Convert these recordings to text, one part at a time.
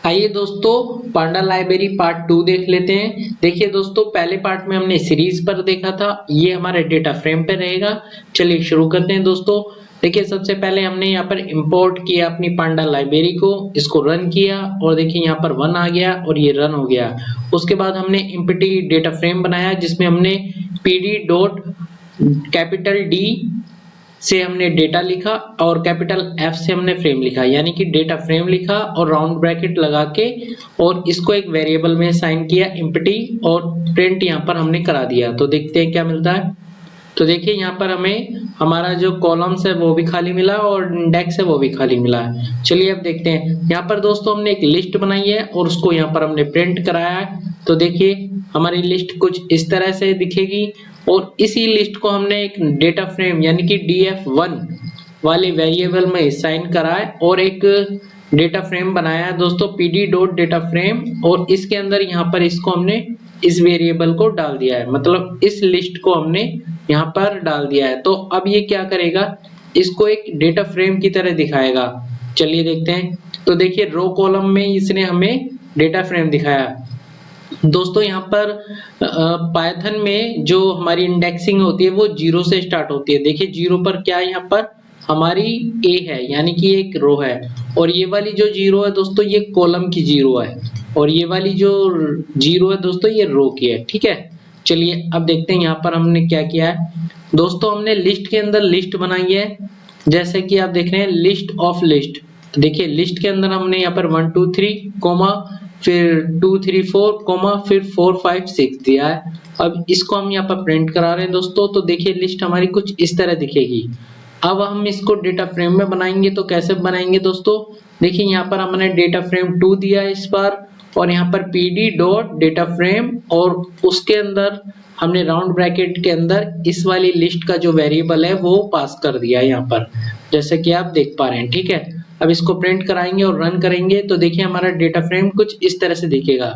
आइए दोस्तों पांडा library part 2 देख लेते हैं। देखिए दोस्तों पहले पार्ट में हमने सीरीज पर देखा था, ये हमारे डेटा फ्रेम पे रहेगा। चलिए शुरू करते हैं दोस्तों। देखिए सबसे पहले हमने यहाँ पर इंपोर्ट किया अपनी पांडा लाइब्रेरी को, इसको रन किया और देखिए यहाँ पर 1 आ गया और ये रन हो गया। उसके बाद हमने एम्प्टी डेटा फ्रेम बनाया जिसमें हमने pd डॉट कैपिटल D से हमने डेटा लिखा और कैपिटल F से हमने फ्रेम लिखा, यानी कि डेटा फ्रेम लिखा और राउंड ब्रैकेट लगा के और इसको एक वेरिएबल में असाइन किया एम्प्टी और प्रिंट यहाँ पर हमने करा दिया। तो देखते हैं क्या मिलता है। तो देखिए यहाँ पर हमें हमारा जो कॉलम्स है वो भी खाली मिला और इंडेक्स है वो भी खाली मिला है। चलिए अब देखते हैं। यहाँ पर दोस्तों हमने एक लिस्ट बनाई है और उसको यहाँ पर हमने प्रिंट कराया है। तो देखिए हमारी लिस्ट कुछ इस तरह से दिखेगी और इसी लिस्ट को हमने एक डेटा फ्रेम यानी कि df1 वाले वेरिएबल में असाइन करा है और एक डेटा फ्रेम बनाया है दोस्तों pd डॉट डेटा फ्रेम, और इसके अंदर यहाँ पर इसको हमने इस वेरिएबल को डाल दिया है, मतलब इस लिस्ट को हमने यहाँ पर डाल दिया है। तो अब ये क्या करेगा, इसको एक डेटा फ्रेम की तरह दिखाएगा। चलिए देखते हैं। तो देखिए रो कॉलम में इसने हमें डेटा फ्रेम दिखाया। दोस्तों यहाँ पर पाइथन में जो हमारी इंडेक्सिंग होती है वो 0 से स्टार्ट होती है। देखिए 0 पर क्या है, यहाँ पर हमारी a है यानी कि एक रो है, और ये वाली जो 0 है दोस्तों ये कॉलम की 0 है, और ये वाली जो 0 है दोस्तों ये रो की है। ठीक है, चलिए अब देखते हैं यहाँ पर हमने क्या किया है। दोस्तों हमने लिस्ट के अंदर लिस्ट बनाई है, जैसे कि आप देख रहे हैं लिस्ट ऑफ लिस्ट। देखिए लिस्ट के अंदर हमने यहाँ पर 1 2 3 कोमा फिर 2 3 4 कोमा फिर 4 5 6 दिया है। अब इसको हम यहाँ पर प्रिंट करा रहे हैं दोस्तों। तो देखिए लिस्ट हमारी कुछ इस तरह दिखेगी। अब हम इसको डेटा फ्रेम में बनाएंगे, तो कैसे बनाएंगे दोस्तों। देखिए यहाँ पर हमने डेटा फ्रेम 2 दिया है इस बार, और यहाँ पर pd डॉट डेटा फ्रेम और उसके अंदर हमने राउंड ब्रैकेट के अंदर इस वाली लिस्ट का जो वेरिएबल है वो पास कर दिया है यहाँ पर, जैसे कि आप देख पा रहे हैं। ठीक है, अब इसको प्रिंट कराएंगे और रन करेंगे तो देखिए हमारा डेटा फ्रेम कुछ इस तरह से दिखेगा।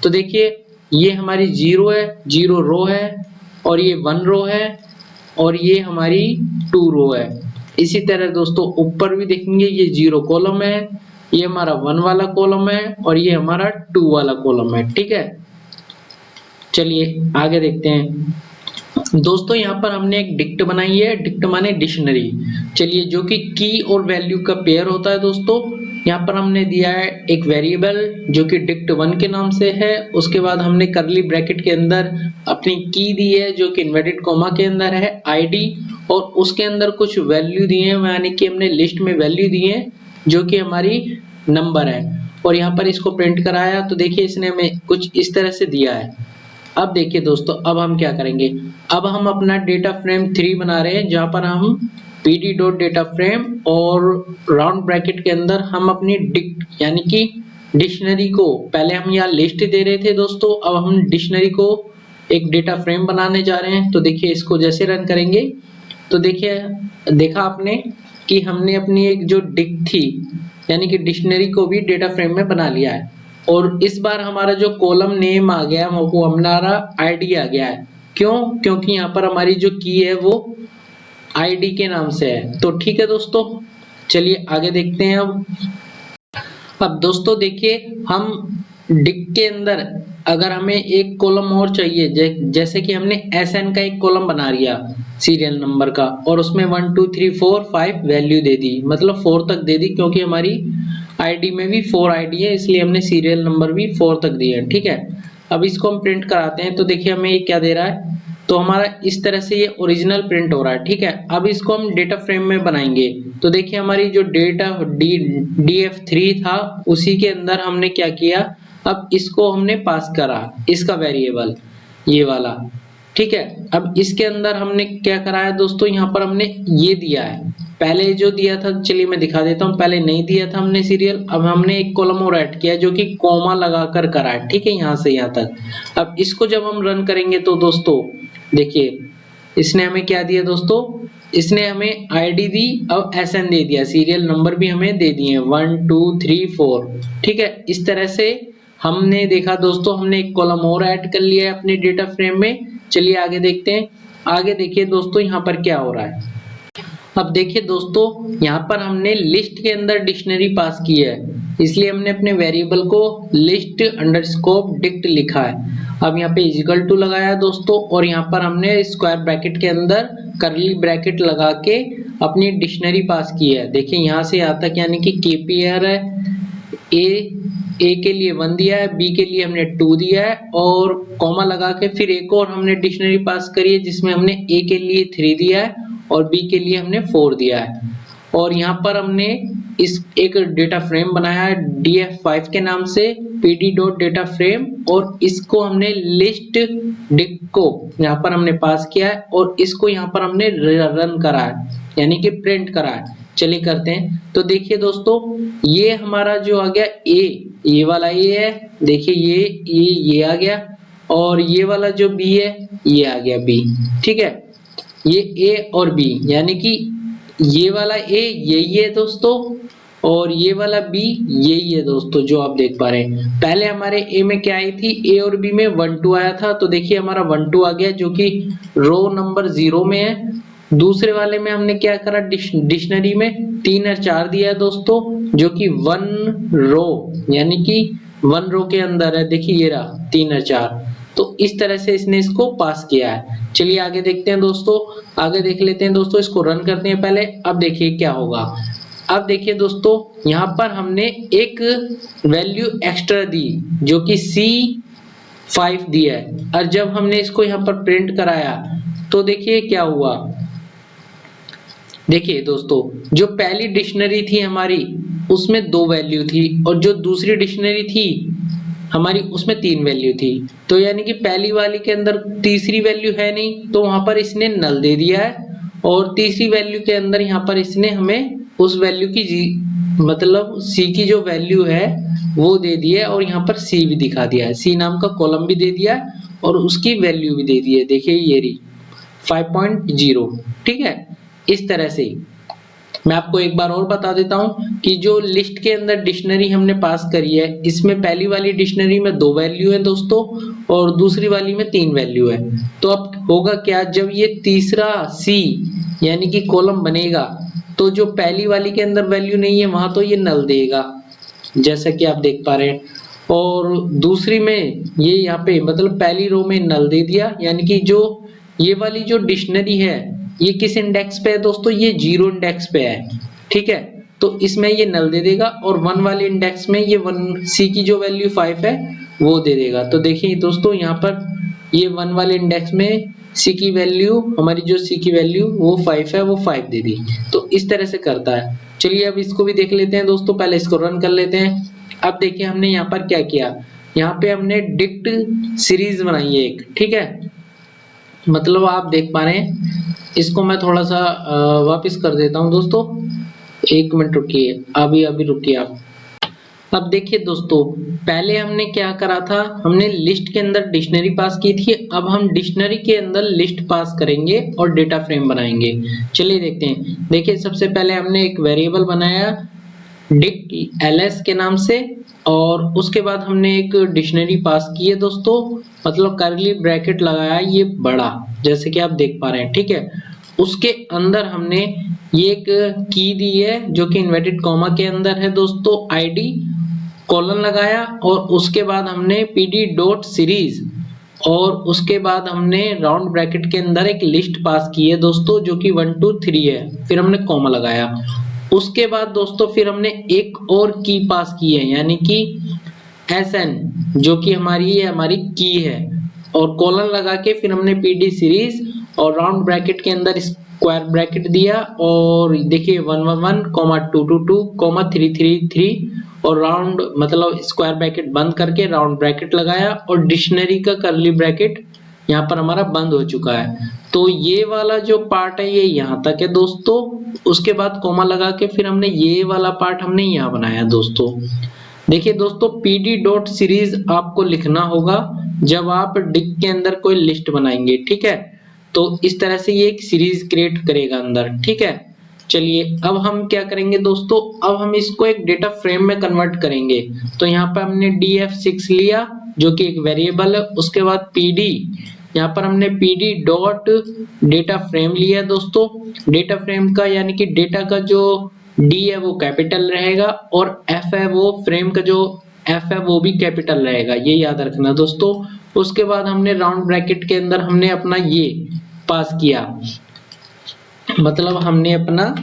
तो देखिए ये हमारी 0 है, 0 रो है, और ये 1 रो है, और ये हमारी 2 रो है। इसी तरह दोस्तों ऊपर भी देखेंगे ये 0 कॉलम है, ये हमारा 1 वाला कॉलम है, और ये हमारा 2 वाला कॉलम है। ठीक है, चलिए आगे देखते हैं। दोस्तों यहाँ पर हमने एक डिक्ट बनाई है, डिक्ट माने डिक्शनरी। चलिए जो कि की और वैल्यू का पेयर होता है दोस्तों। यहाँ पर हमने दिया है एक वेरिएबल जो कि dict1 के नाम से है। उसके बाद हमने करली ब्रैकेट के अंदर अपनी की दी है जो कि इन्वर्टेड कॉमा के अंदर है id, और उसके अंदर कुछ वैल्यू दी है, यानी कि हमने लिस्ट में वैल्यू दी है जो कि हमारी नंबर है, और यहाँ पर इसको प्रिंट कराया। तो देखिए इसने हमें कुछ इस तरह से दिया है। अब देखिए दोस्तों अब हम क्या करेंगे, अब हम अपना डेटा फ्रेम 3 बना रहे हैं जहां पर हम pd डॉट डेटा फ्रेम और राउंड ब्रैकेट के अंदर हम अपनी डिक्ट यानी कि डिक्शनरी को, पहले हम यहाँ लिस्ट दे रहे थे दोस्तों, अब हम डिक्शनरी को एक डेटा फ्रेम बनाने जा रहे हैं। तो देखिए इसको जैसे रन करेंगे तो देखिए देखा आपने कि हमने अपनी एक जो डिक्ट थी यानी कि डिक्शनरी को भी डेटा फ्रेम में बना लिया है, और इस बार हमारा जो कॉलम नेम आ गया वो हमारा आईडी आ गया है। क्यों, क्योंकि यहाँ पर हमारी जो की है वो आईडी के नाम से है। तो ठीक है दोस्तों, चलिए आगे देखते हैं। अब दोस्तों देखिए हम डिक्ट के अंदर अगर हमें एक कॉलम और चाहिए, जैसे कि हमने SN का एक कॉलम बना लिया सीरियल नंबर का, और उसमें 1 2 3 4 5 वैल्यू दे दी, मतलब 4 तक दे दी, क्योंकि हमारी आईडी में भी 4 आईडी है इसलिए हमने सीरियल नंबर भी 4 तक दिया है। ठीक है, अब इसको हम प्रिंट कराते हैं। तो देखिए हमें ये क्या दे रहा है, तो हमारा इस तरह से ये ओरिजिनल प्रिंट हो रहा है। ठीक है, अब इसको हम डेटा फ्रेम में बनाएंगे। तो देखिए हमारी जो डेटा df3 था उसी के अंदर हमने क्या किया, अब इसको हमने पास करा इसका वेरिएबल ये वाला। ठीक है, अब इसके अंदर हमने क्या करा है दोस्तों, यहाँ पर हमने ये दिया है, पहले जो दिया था चलिए मैं दिखा देता हूँ, पहले नहीं दिया था हमने सीरियल, अब हमने एक कॉलम और ऐड किया जो कि कॉमा लगाकर करा है। ठीक है, यहाँ से यहाँ तक। अब इसको जब हम रन करेंगे तो दोस्तों देखिए इसने हमें क्या दिया दोस्तों, इसने हमें आईडी दी और SN दे दिया, सीरियल नंबर भी हमें दे दिए 1 2 3 4। ठीक है, इस तरह से हमने देखा दोस्तों, हमने एक कॉलम और ऐड कर लिया है अपने डेटा फ्रेम में। चलिए आगे देखते हैं। आगे देखिए दोस्तों यहाँ पर क्या हो रहा है। अब देखिए दोस्तों यहाँ पर हमने लिस्ट के अंदर डिक्शनरी पास की है, इसलिए हमने अपने वेरिएबल को लिस्ट अंडरस्कोर डिक्ट लिखा है। अब यहाँ पे इजिकल टू लगाया दोस्तों, और यहाँ पर हमने स्क्वायर ब्रैकेट के अंदर करली ब्रैकेट लगा के अपनी डिक्शनरी पास की है। देखिए यहाँ से यहाँ तक यानी कि केपीआर है, ए के लिए 1 दिया है, बी के लिए हमने 2 दिया है, और कॉमा लगा के फिर एक और हमने डिक्शनरी पास करी है जिसमें हमने ए के लिए 3 दिया है और बी के लिए हमने 4 दिया है। और यहाँ पर हमने इस एक डेटा फ्रेम बनाया है df5 के नाम से, pd.dataFrame, और इसको हमने लिस्ट डिक को यहाँ पर हमने पास किया है और इसको यहाँ पर हमने रन करा है यानी कि प्रिंट करा है। चलिए करते हैं। तो देखिए दोस्तों, ये हमारा जो आ गया ये वाला ए है, देखिए ये आ गया, और ये वाला जो बी है ये आ गया बी। ठीक है, ये ए और बी यानी कि ये वाला ए यही है दोस्तों, और ये वाला बी यही है दोस्तों जो आप देख पा रहे हैं। पहले हमारे ए में क्या आई थी, ए और बी में 1 2 आया था, तो देखिए हमारा 1 2 आ गया जो कि रो नंबर 0 में है। दूसरे वाले में हमने क्या करा, डिक्शनरी में 3 और 4 दिया है दोस्तों, जो कि 1 रो यानी कि 1 रो के अंदर है। देखिए ये रहा 3 और 4, तो इस तरह से इसने इसको पास किया है। चलिए आगे देखते हैं दोस्तों, आगे देख लेते हैं दोस्तों, इसको रन करते हैं पहले। अब देखिए क्या होगा। अब देखिए दोस्तों, यहाँ पर हमने एक वैल्यू एक्स्ट्रा दी जो कि C5 दिया है, और जब हमने इसको यहाँ पर प्रिंट कराया तो देखिए क्या हुआ। देखिए दोस्तों, जो पहली डिक्शनरी थी हमारी उसमें 2 वैल्यू थी, और जो दूसरी डिक्शनरी थी हमारी उसमें 3 वैल्यू थी। तो यानी कि पहली वाली के अंदर तीसरी वैल्यू है नहीं, तो वहां पर इसने नल दे दिया है, और तीसरी वैल्यू के अंदर यहाँ पर इसने हमें उस वैल्यू की मतलब सी की जो वैल्यू है वो दे दी है, और यहाँ पर सी भी दिखा दिया है, सी नाम का कॉलम भी दे दिया है और उसकी वैल्यू भी दे दी है। देखिए ये रही 5.0। ठीक है, इस तरह से मैं आपको एक बार और बता देता हूं कि जो लिस्ट के अंदर डिक्शनरी हमने पास करी है, इसमें पहली वाली डिक्शनरी में 2 वैल्यू है दोस्तों, और दूसरी वाली में 3 वैल्यू है। तो अब होगा क्या, जब ये तीसरा सी यानी कि कॉलम बनेगा तो जो पहली वाली के अंदर वैल्यू नहीं है वहां तो ये नल देगा, जैसा कि आप देख पा रहे हैं, और दूसरी में ये यहाँ पे मतलब पहली रो में नल दे दिया, यानी कि जो ये वाली जो डिक्शनरी है ये किस इंडेक्स पे है दोस्तों, ये 0 इंडेक्स पे है। ठीक है, तो इसमें ये नल दे देगा, और 1 वाले इंडेक्स में ये 1 सी की जो वैल्यू 5 है वो दे देगा। तो देखिए दोस्तों, यहाँ पर ये 1 वाले इंडेक्स में सी की वैल्यू, हमारी जो सी की वैल्यू वो 5 है, वो 5 दे दी। तो इस तरह से करता है। चलिए अब इसको भी देख लेते हैं दोस्तों, पहले इसको रन कर लेते हैं। अब देखिए हमने यहाँ पर क्या किया, यहाँ पे हमने डिक्ट सीरीज बनाई है एक। ठीक है, मतलब आप देख पा रहे हैं, इसको मैं थोड़ा सा वापस कर देता हूं दोस्तों, 1 मिनट रुकिए, अभी रुकिए आप। अब देखिए दोस्तों, पहले हमने क्या करा था, हमने लिस्ट के अंदर डिक्शनरी पास की थी, अब हम डिक्शनरी के अंदर लिस्ट पास करेंगे और डेटा फ्रेम बनाएंगे। चलिए देखते हैं। देखिए सबसे पहले हमने एक वेरिएबल बनाया डिक्ट ls के नाम से, और उसके बाद हमने एक डिक्शनरी पास की है दोस्तों, मतलब करली ब्रैकेट लगाया ये बड़ा, जैसे कि आप देख पा रहे हैं। ठीक है, उसके अंदर हमने ये एक की दी है जो कि इन्वर्टेड कॉमा के अंदर है दोस्तों, id कॉलन लगाया, और उसके बाद हमने pd.series, और उसके बाद हमने राउंड ब्रैकेट के अंदर एक लिस्ट पास की है दोस्तों जो कि 1 2 3 है, फिर हमने कॉमा लगाया। उसके बाद दोस्तों फिर हमने एक और की पास की है, यानी कि sn, जो कि हमारी की है, और कॉलन लगा के फिर हमने pd सीरीज और राउंड ब्रैकेट के अंदर स्क्वायर ब्रैकेट दिया, और देखिए 1 1 1 2 2 2 3 3 3, और राउंड मतलब स्क्वायर ब्रैकेट बंद करके राउंड ब्रैकेट लगाया, और डिक्शनरी का करली ब्रैकेट यहाँ पर हमारा बंद हो चुका है। तो ये वाला जो पार्ट है ये यहाँ तक है दोस्तों, उसके बाद कॉमा लगा के फिर हमने ये वाला पार्ट हमने यहाँ बनाया दोस्तों। देखिए दोस्तों, pd.series आपको लिखना होगा जब आप डिक के अंदर कोई लिस्ट बनाएंगे। ठीक है, तो इस तरह से ये एक सीरीज क्रिएट करेगा अंदर। ठीक है, चलिए अब हम क्या करेंगे दोस्तों, अब हम इसको एक डेटा फ्रेम में कन्वर्ट करेंगे। तो यहाँ पर हमने df6 लिया जो कि एक वेरिएबल है, उसके बाद pd, यहाँ पर हमने pd डॉट डेटा फ्रेम लिया दोस्तों। डेटा फ्रेम का यानी कि डेटा का जो डी है वो कैपिटल रहेगा और एफ है वो फ्रेम का जो एफ है वो भी कैपिटल रहेगा, ये याद रखना दोस्तों। उसके बाद हमने राउंड ब्रैकेट के अंदर हमने अपना ये पास किया, मतलब हमने अपना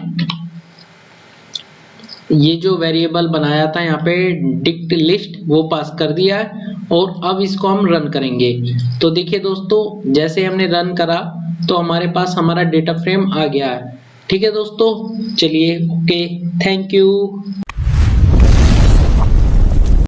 ये जो वेरिएबल बनाया था यहाँ पे डिक्ट लिस्ट वो पास कर दिया है और अब इसको हम रन करेंगे। तो देखिए दोस्तों जैसे हमने रन करा तो हमारे पास हमारा डेटा फ्रेम आ गया है। ठीक है दोस्तों, चलिए ओके, थैंक यू।